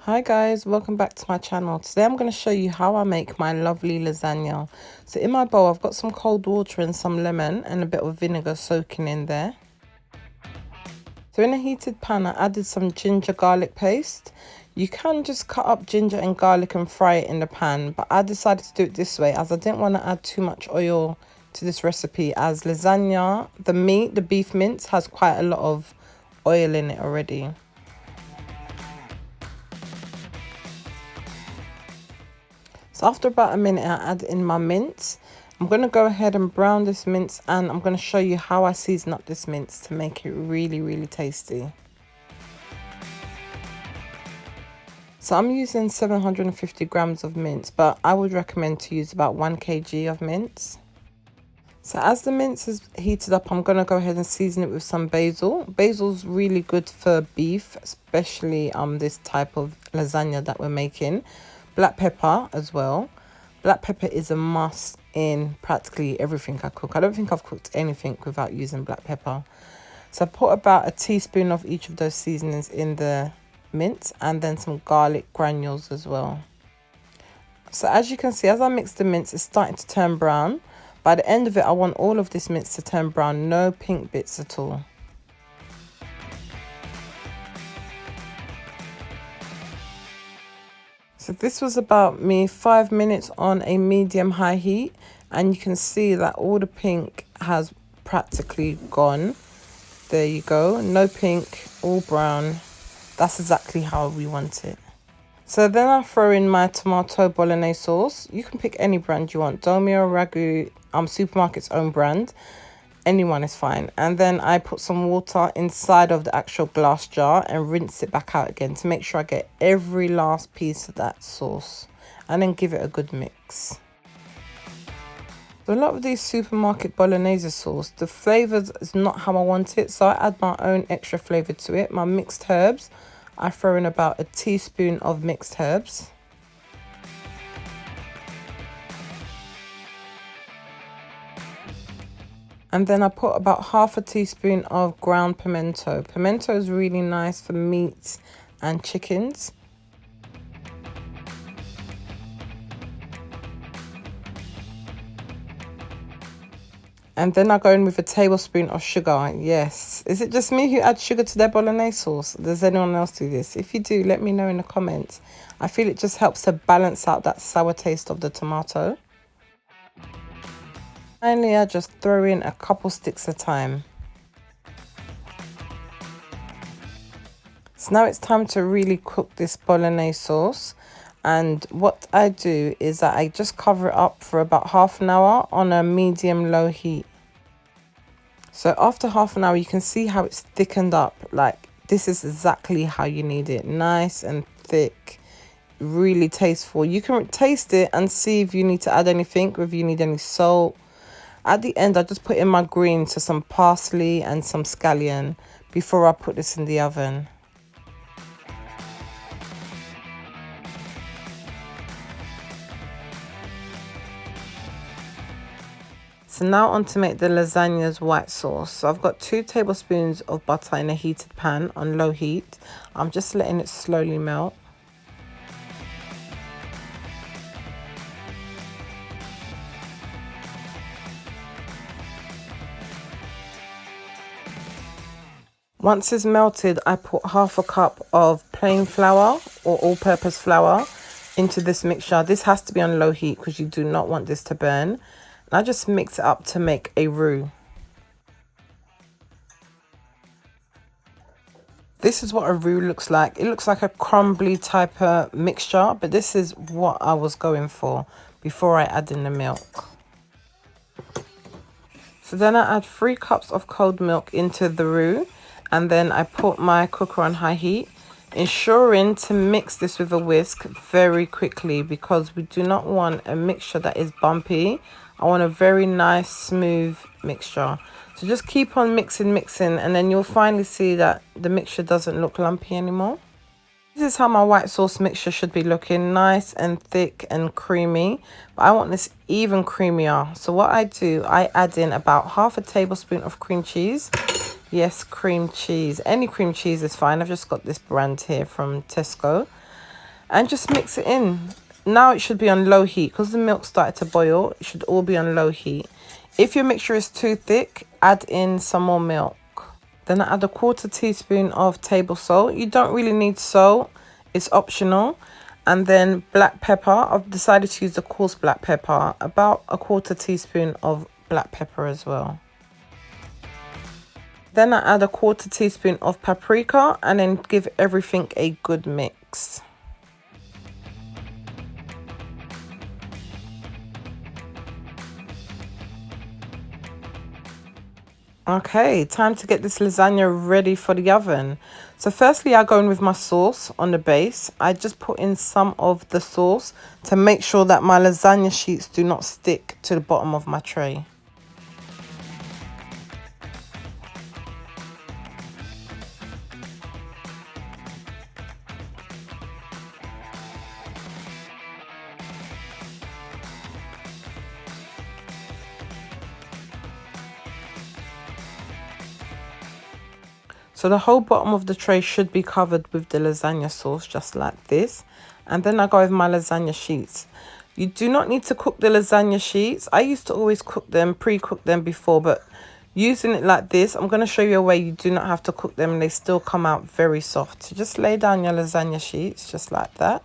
Hi guys, welcome back to my channel. Today I'm going to show you how I make my lovely lasagna. So in my bowl I've got some cold water and some lemon and a bit of vinegar soaking in there. So in a heated pan I added some ginger garlic paste. You can just cut up ginger and garlic and fry it in the pan, but I decided to do it this way as I didn't want to add too much oil to this recipe, as lasagna, the beef mince, has quite a lot of oil in it already. So after about a minute, I add in my mince. I'm going to go ahead and brown this mince, and I'm going to show you how I season up this mince to make it really tasty. So I'm using 750 grams of mince, but I would recommend to use about 1 kg of mince. So as the mince is heated up, I'm going to go ahead and season it with some basil. Basil's really good for beef, especially this type of lasagna that we're making. Black pepper as well. Black pepper is a must in practically everything I cook. I don't think I've cooked anything without using black pepper. So I put about a teaspoon of each of those seasonings in the mince, and then some garlic granules as well. So as you can see, as I mix the mince, it's starting to turn brown. By the end of it, I want all of this mince to turn brown, no pink bits at all. So this was about me 5 minutes on a medium-high heat, and you can see that all the pink has practically gone. There you go, no pink, all brown. That's exactly how we want it. So then I throw in my tomato bolognese sauce. You can pick any brand you want, Dolmio, Ragu, supermarket's own brand. Anyone is fine. And then I put some water inside of the actual glass jar and rinse it back out again to make sure I get every last piece of that sauce, and then give it a good mix. So a lot of these supermarket bolognese sauce, the flavour is not how I want it, so I add my own extra flavour to it. My mixed herbs, I throw in about a teaspoon of mixed herbs. And then I put about half a teaspoon of ground pimento. Pimento is really nice for meats and chickens. And then I go in with a tablespoon of sugar. Yes. Is it just me who adds sugar to their bolognese sauce? Does anyone else do this? If you do, let me know in the comments. I feel it just helps to balance out that sour taste of the tomato. Finally, I just throw in a couple sticks at a time. So now it's time to really cook this bolognese sauce. And what I do is that I just cover it up for about half an hour on a medium-low heat. So after half an hour, you can see how it's thickened up. Like, this is exactly how you need it. Nice and thick, really tasteful. You can taste it and see if you need to add anything, if you need any salt. At the end, I just put in my greens, so some parsley and some scallion, before I put this in the oven. So now on to make the lasagna's white sauce. So I've got 2 tablespoons of butter in a heated pan on low heat. I'm just letting it slowly melt. Once it's melted, I put half a cup of plain flour or all-purpose flour into this mixture. This has to be on low heat because you do not want this to burn. And I just mix it up to make a roux. This is what a roux looks like. It looks like a crumbly type of mixture, but this is what I was going for before I add in the milk. So then I add 3 cups of cold milk into the roux. And then I put my cooker on high heat, ensuring to mix this with a whisk very quickly because we do not want a mixture that is bumpy. I want a very nice, smooth mixture. So just keep on mixing, and then you'll finally see that the mixture doesn't look lumpy anymore. This is how my white sauce mixture should be looking, nice and thick and creamy. But I want this even creamier. So what I do, I add in about half a tablespoon of cream cheese. Yes, cream cheese. Any cream cheese is fine. I've just got this brand here from Tesco. and just mix it in. Now it should be on low heat because the milk started to boil. It should all be on low heat. If your mixture is too thick, add in some more milk. Then I add a 1/4 teaspoon of table salt. You don't really need salt, it's optional. And then black pepper. I've decided to use the coarse black pepper, about a 1/4 teaspoon of black pepper as well. Then I add a 1/4 teaspoon of paprika and then give everything a good mix. Okay, time to get this lasagna ready for the oven. So firstly, I go in with my sauce on the base. I just put in some of the sauce to make sure that my lasagna sheets do not stick to the bottom of my tray. So the whole bottom of the tray should be covered with the lasagna sauce, just like this. And then I go with my lasagna sheets. You do not need to cook the lasagna sheets. I used to always cook them, pre-cook them before, but using it like this, I'm going to show you a way you do not have to cook them and they still come out very soft. So just lay down your lasagna sheets, just like that.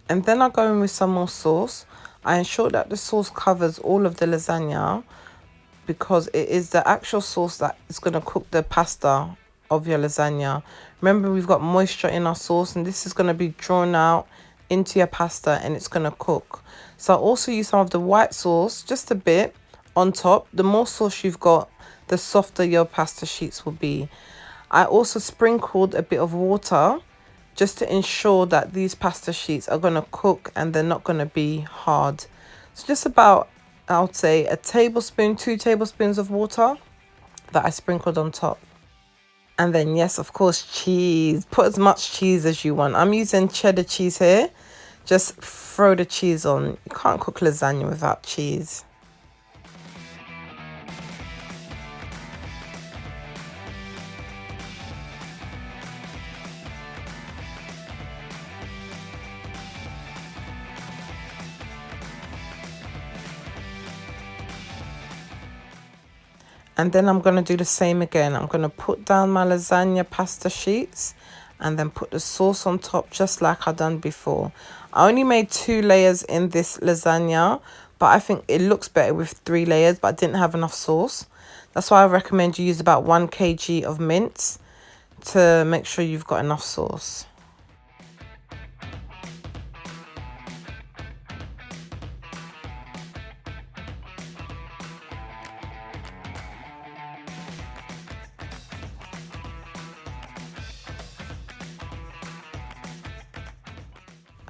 And then I go in with some more sauce. I ensure that the sauce covers all of the lasagna because it is the actual sauce that is going to cook the pasta of your lasagna. Remember, we've got moisture in our sauce and this is going to be drawn out into your pasta and it's going to cook. So I also use some of the white sauce, just a bit on top. The more sauce you've got, the softer your pasta sheets will be. I also sprinkled a bit of water just to ensure that these pasta sheets are going to cook and they're not going to be hard. So just about, I would say, a tablespoon, 2 tablespoons of water that I sprinkled on top. And then, yes, of course, cheese. Put as much cheese as you want. I'm using cheddar cheese here. Just throw the cheese on. You can't cook lasagna without cheese. And then I'm going to do the same again. I'm going to put down my lasagna pasta sheets and then put the sauce on top just like I done before. I only made 2 layers in this lasagna, but I think it looks better with 3 layers, but I didn't have enough sauce. That's why I recommend you use about 1 kg of mince to make sure you've got enough sauce.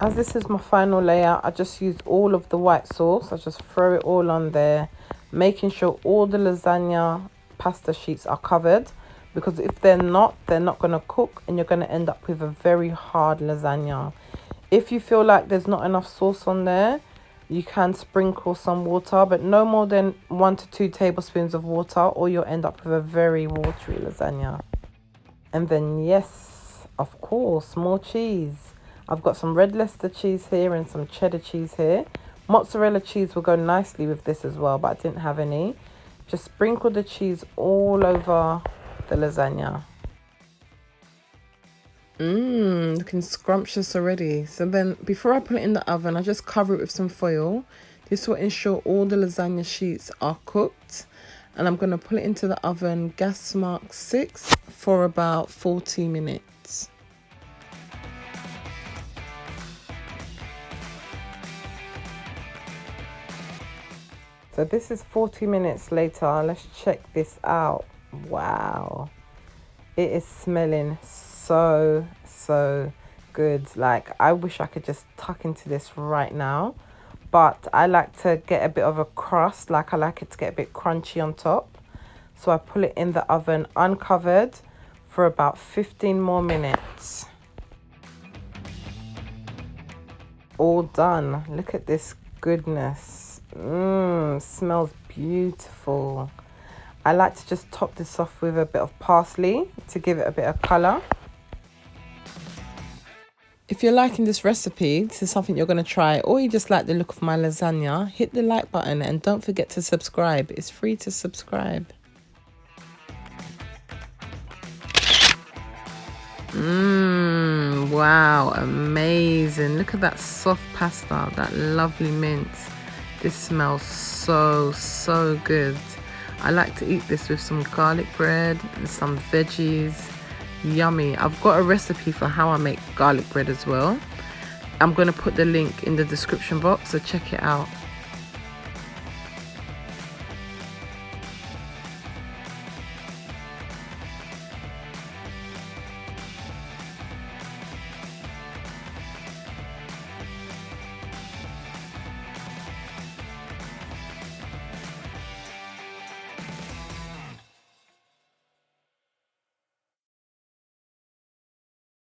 As this is my final layer, I just use all of the white sauce. I just throw it all on there, making sure all the lasagna pasta sheets are covered, because if they're not going to cook and you're going to end up with a very hard lasagna. If you feel like there's not enough sauce on there, you can sprinkle some water, but no more than 1 to 2 tablespoons of water, or you'll end up with a very watery lasagna. And then, yes, of course, more cheese. I've got some red Leicester cheese here and some cheddar cheese here. Mozzarella cheese will go nicely with this as well, but I didn't have any. Just sprinkle the cheese all over the lasagna. Looking scrumptious already. So then before I put it in the oven, I just cover it with some foil. This will ensure all the lasagna sheets are cooked. And I'm going to put it into the oven, gas mark 6, for about 40 minutes. So this is 40 minutes later. Let's check this out. Wow. It is smelling so good. Like, I wish I could just tuck into this right now. But I like to get a bit of a crust. Like, I like it to get a bit crunchy on top. So I put it in the oven uncovered for about 15 more minutes. All done. Look at this goodness. Smells beautiful. I like to just top this off with a bit of parsley to give it a bit of colour. If you're liking this recipe, this is something you're going to try, or you just like the look of my lasagna, hit the like button and don't forget to subscribe. It's free to subscribe. Wow, amazing. Look at that soft pasta, that lovely mince. This smells so good. I like to eat this with some garlic bread and some veggies. Yummy. I've got a recipe for how I make garlic bread as well. I'm going to put the link in the description box, so check it out.